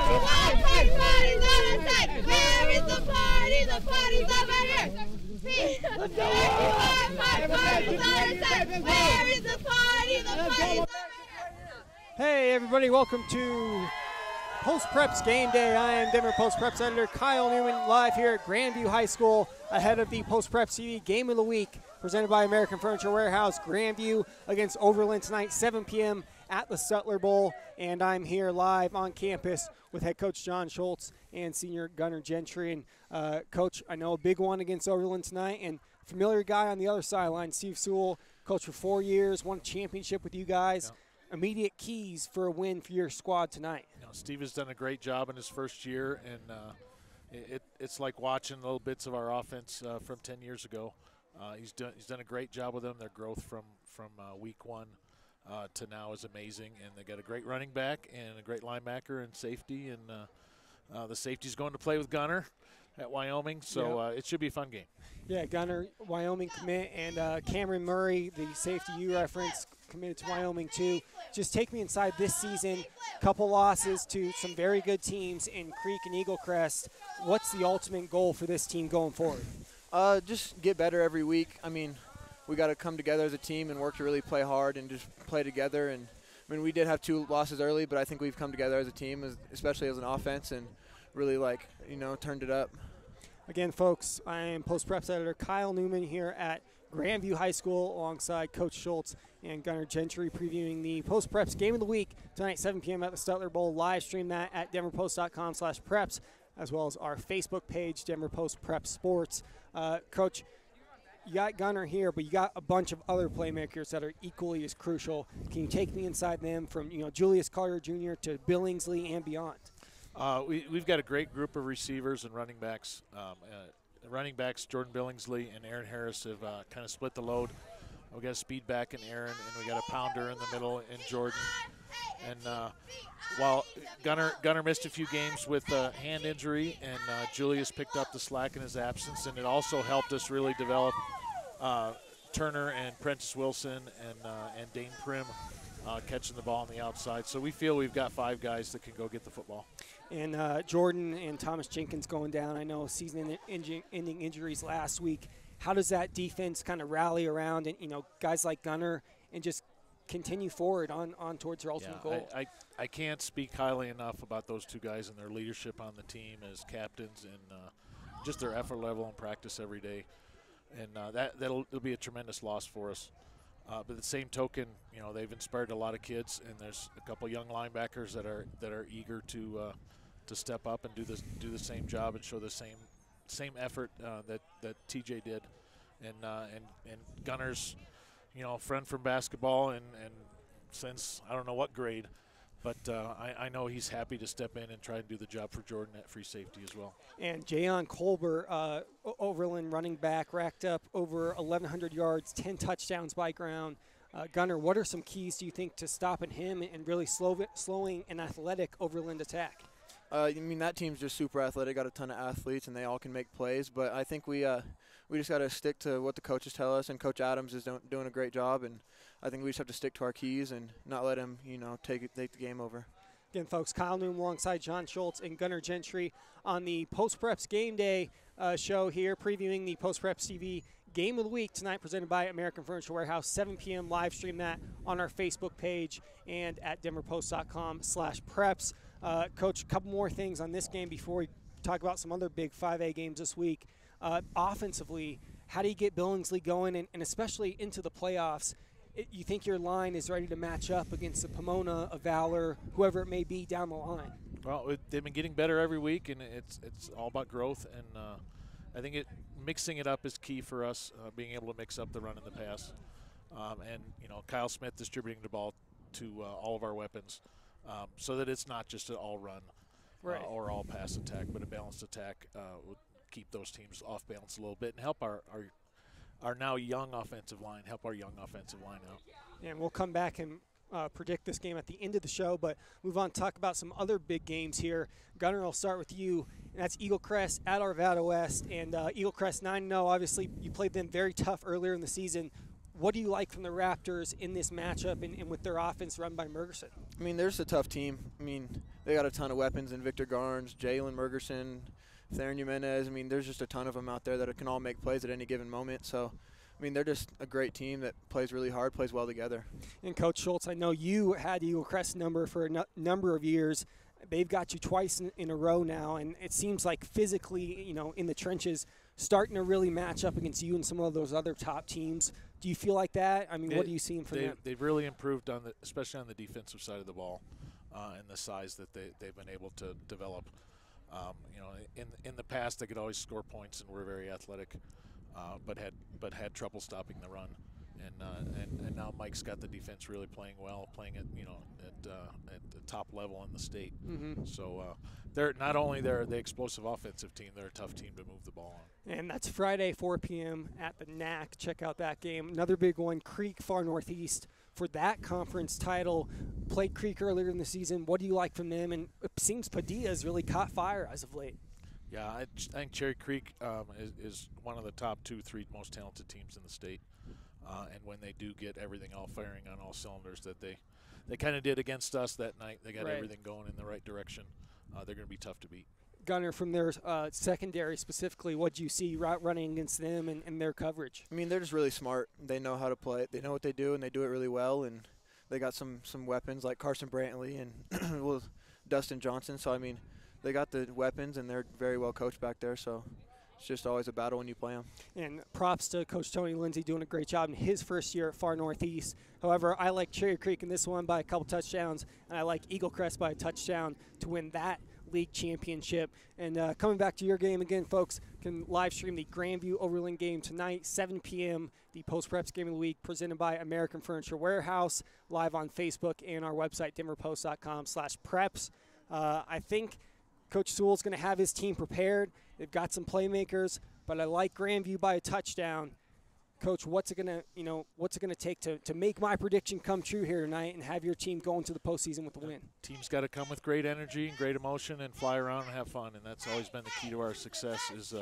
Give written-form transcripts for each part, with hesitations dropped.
Party's on the side. Where is the party? The party's over here. Let's go. Party's on the side. Where is the party? The party's over here. Hey everybody, welcome to Post Preps Game Day. I am Denver Post Preps editor Kyle Newman, live here at Grandview High School ahead of the Post Preps TV Game of the Week presented by American Furniture Warehouse. Grandview against Overland tonight, 7 p.m. at the Sutler Bowl, and I'm here live on campus with head coach John Schultz and senior Gunner Gentry. And coach, I know a big one against Overland tonight, and familiar guy on the other sideline, Steve Sewell, coach for 4 years, won a championship with you guys. Yep. Immediate keys for a win for your squad tonight. You know, Steve has done a great job in his first year, and it's like watching little bits of our offense from 10 years ago. He's done a great job with them. Their growth from week one to now is amazing, and they got a great running back and a great linebacker and safety, and the safety's going to play with Gunner at Wyoming, so it should be a fun game. Yeah, Gunner, Wyoming commit, and Cameron Murray, the safety you referenced, committed to Wyoming too. Just take me inside this season, couple losses to some very good teams in Creek and Eagle Crest. What's the ultimate goal for this team going forward? Just get better every week. I mean, we got to come together as a team and work to really play hard and just play together. And I mean, we did have 2 losses early, but I think we've come together as a team, especially as an offense, and really turned it up. Again, folks, I am Post Preps editor Kyle Newman here at Grandview High School alongside Coach Schultz and Gunner Gentry previewing the Post Preps Game of the Week tonight, 7 p.m. at the Sutler Bowl. Live stream that at denverpost.com/preps, as well as our Facebook page, Denver Post Prep Sports. Coach, you got Gunner here, but you got a bunch of other playmakers that are equally as crucial. Can you take me inside them from Julius Carter Jr. to Billingsley and beyond? We've got a great group of receivers and running backs. Jordan Billingsley and Aaron Harris have kind of split the load. We got a speed back in Aaron, and we got a pounder in the middle in Jordan. And while Gunner missed a few games with a hand injury, and Julius picked up the slack in his absence, and it also helped us really develop Turner and Prentice Wilson and Dane Prim catching the ball on the outside. So we feel we've got 5 guys that can go get the football. And Jordan and Thomas Jenkins going down. I know season-ending injuries last week. How does that defense kind of rally around and guys like Gunner and just continue forward on towards their ultimate goal? I can't speak highly enough about those 2 guys and their leadership on the team as captains, and just their effort level and practice every day. And that'll be a tremendous loss for us. But at the same token, they've inspired a lot of kids, and there's a couple young linebackers that are eager to step up and do the same job and show the same effort that TJ did, and Gunner's a friend from basketball and since I don't know what grade, but I know he's happy to step in and try and do the job for Jordan at free safety as well. And Jayon Colbert, Overland running back, racked up over 1,100 yards, 10 touchdowns by ground. Gunner, what are some keys, do you think, to stopping him and really slowing an athletic Overland attack? I mean, that team's just super athletic, got a ton of athletes, and they all can make plays. But I think we just got to stick to what the coaches tell us, and Coach Adams is doing a great job. And I think we just have to stick to our keys and not let him, take the game over. Again, folks, Kyle Newman alongside John Schultz and Gunner Gentry on the Post Preps Game Day show here, previewing the Post Preps TV Game of the Week tonight, presented by American Furniture Warehouse, 7 p.m. Live stream that on our Facebook page and at denverpost.com/preps. Coach, a couple more things on this game before we talk about some other big 5A games this week. Offensively, how do you get Billingsley going, and especially into the playoffs? You think your line is ready to match up against the Pomona, a Valor, whoever it may be down the line? Well, they've been getting better every week, and it's all about growth. And I think mixing it up is key for us, being able to mix up the run and the pass. And Kyle Smith distributing the ball to all of our weapons. So that it's not just an all run or all pass attack, but a balanced attack would keep those teams off balance a little bit and help our now young offensive line, out. And we'll come back and predict this game at the end of the show, but move on to talk about some other big games here. Gunner, I'll start with you, and that's Eagle Crest at Arvada West. And Eagle Crest 9-0, obviously you played them very tough earlier in the season. What do you like from the Raptors in this matchup and with their offense run by Mergerson? I mean, they're just a tough team. I mean, they got a ton of weapons in Victor Garnes, Jalen Mergerson, Theron Jimenez. I mean, there's just a ton of them out there that can all make plays at any given moment. So, I mean, they're just a great team that plays really hard, plays well together. And Coach Schultz, I know you had Eagle Crest number for a number of years. They've got you twice in a row now, and it seems like physically, you know, in the trenches, starting to really match up against you and some of those other top teams. Do you feel like that? I mean, what are you seeing from them? They've really improved especially on the defensive side of the ball, and the size that they've been able to develop. You know, in the past they could always score points and were very athletic, but had trouble stopping the run. And now Mike's got the defense really playing well, playing at the top level in the state. So they're not only the explosive offensive team, they're a tough team to move the ball on. And that's Friday, 4 p.m. at the NAC. Check out that game. Another big one, Creek Far Northeast for that conference title. Played Creek earlier in the season. What do you like from them? And it seems Padilla's really caught fire as of late. Yeah, I think Cherry Creek is one of the top 2-3 most talented teams in the state. And when they do get everything all firing on all cylinders that they kind of did against us that night, they got everything going in the right direction. They're going to be tough to beat. Gunner, from their secondary specifically, what do you see running against them and their coverage? I mean, they're just really smart. They know how to play. They know what they do, and they do it really well. And they got some weapons like Carson Brantley and Dustin Johnson. So, I mean, they got the weapons, and they're very well coached back there. So it's just always a battle when you play them. And props to Coach Tony Lindsay doing a great job in his first year at Far Northeast. However, I like Cherry Creek in this one by a couple touchdowns, and I like Eagle Crest by a touchdown to win that league championship. And coming back to your game again, folks, can live stream the Grandview Overland game tonight, 7 p.m., the Post Preps Game of the Week presented by American Furniture Warehouse, live on Facebook and our website, denverpost.com/preps. I think Coach Sewell's going to have his team prepared. They've got some playmakers, but I like Grandview by a touchdown. Coach, what's it gonna take to make my prediction come true here tonight and have your team go into the postseason with the win? Team's got to come with great energy and great emotion and fly around and have fun, and that's always been the key to our success. Is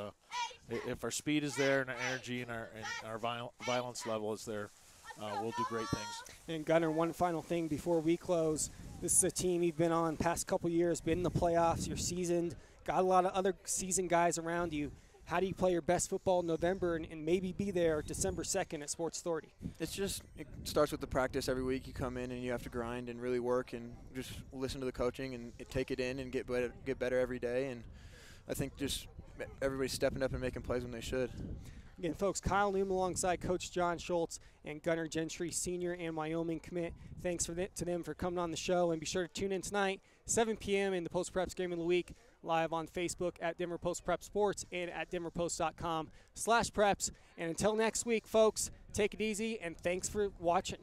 if our speed is there and our energy and our violence level is there, we'll do great things. And Gunner, one final thing before we close. This is a team you've been on past couple years, been in the playoffs. You're seasoned, got a lot of other seasoned guys around you. How do you play your best football in November and maybe be there December 2nd at Sports Authority? It starts with the practice every week. You come in and you have to grind and really work and just listen to the coaching and take it in and get better every day. And I think just everybody's stepping up and making plays when they should. Again, folks, Kyle Newman alongside Coach John Schultz and Gunner Gentry, senior and Wyoming commit. Thanks to them for coming on the show. And be sure to tune in tonight, 7 p.m. in the Post Preps Game of the Week, live on Facebook at Denver Post Prep Sports and at denverpost.com/preps. And until next week, folks, take it easy, and thanks for watching.